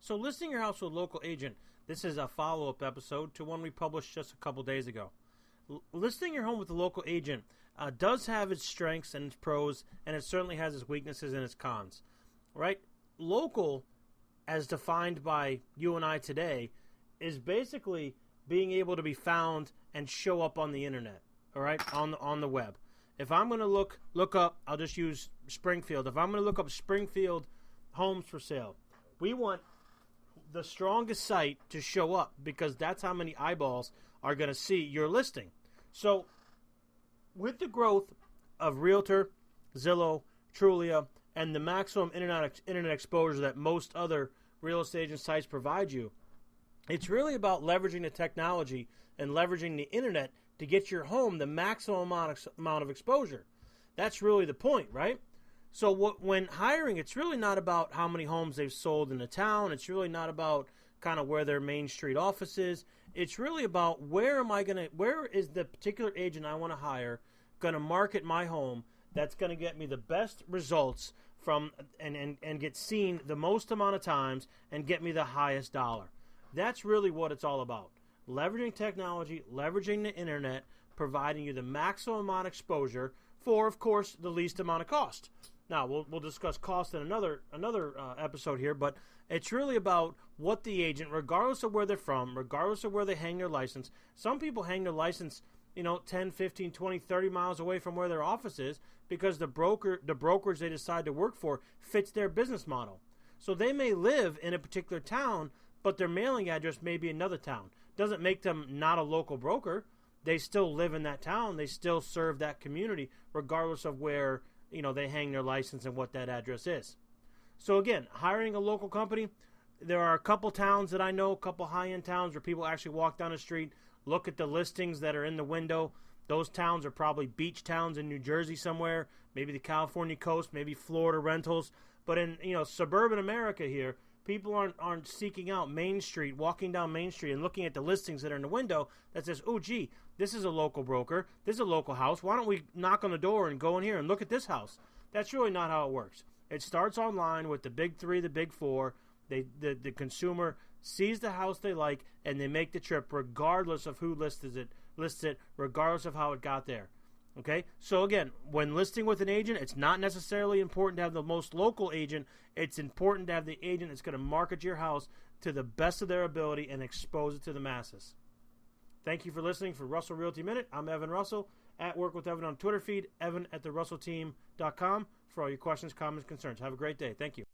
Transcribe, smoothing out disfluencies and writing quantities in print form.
So listing your house with a local agent, this is a follow-up episode to one we published just a couple days ago. Listing your home with a local agent does have its strengths and its pros, and it certainly has its weaknesses and its cons. Right? Local, as defined by you and I today, is basically being able to be found and show up on the internet, all right, on the web. If I'm going to look up, I'll just use Springfield. If I'm going to look up Springfield homes for sale, we want the strongest site to show up because that's how many eyeballs are going to see your listing. So with the growth of Realtor, Zillow, Trulia, and the maximum internet exposure that most other real estate agent sites provide you, it's really about leveraging the technology and leveraging the internet to get your home the maximum amount of exposure. That's really the point, right? So when hiring, it's really not about how many homes they've sold in the town. It's really not about kind of where their main street office is. It's really about where is the particular agent I want to hire going to market my home that's going to get me the best results from and get seen the most amount of times and get me the highest dollar. That's really what it's all about. Leveraging technology, leveraging the internet, providing you the maximum amount of exposure for, of course, the least amount of cost. Now, we'll discuss cost in another episode here, but it's really about what the agent, regardless of where they're from, regardless of where they hang their license. Some people hang their license, 10, 15, 20, 30 miles away from where their office is because the brokerage they decide to work for fits their business model. So they may live in a particular town, but their mailing address may be another town. Doesn't make them not a local broker. They still live in that town. They still serve that community, regardless of where they hang their license and what that address is. So again, hiring a local company, there are a couple towns that I know, a couple high-end towns where people actually walk down the street, look at the listings that are in the window. Those towns are probably beach towns in New Jersey somewhere, maybe the California coast, maybe Florida rentals. But in suburban America here, people aren't seeking out Main Street, walking down Main Street and looking at the listings that are in the window that says, oh, gee, this is a local broker. This is a local house. Why don't we knock on the door and go in here and look at this house? That's really not how it works. It starts online with the big three, the big four. The consumer sees the house they like, and they make the trip regardless of who lists it, regardless of how it got there. Okay, so again, when listing with an agent, it's not necessarily important to have the most local agent. It's important to have the agent that's going to market your house to the best of their ability and expose it to the masses. Thank you for listening for Russell Realty Minute. I'm Evan Russell, at Work with Evan on Twitter feed, evan@therussellteam.com for all your questions, comments, concerns. Have a great day. Thank you.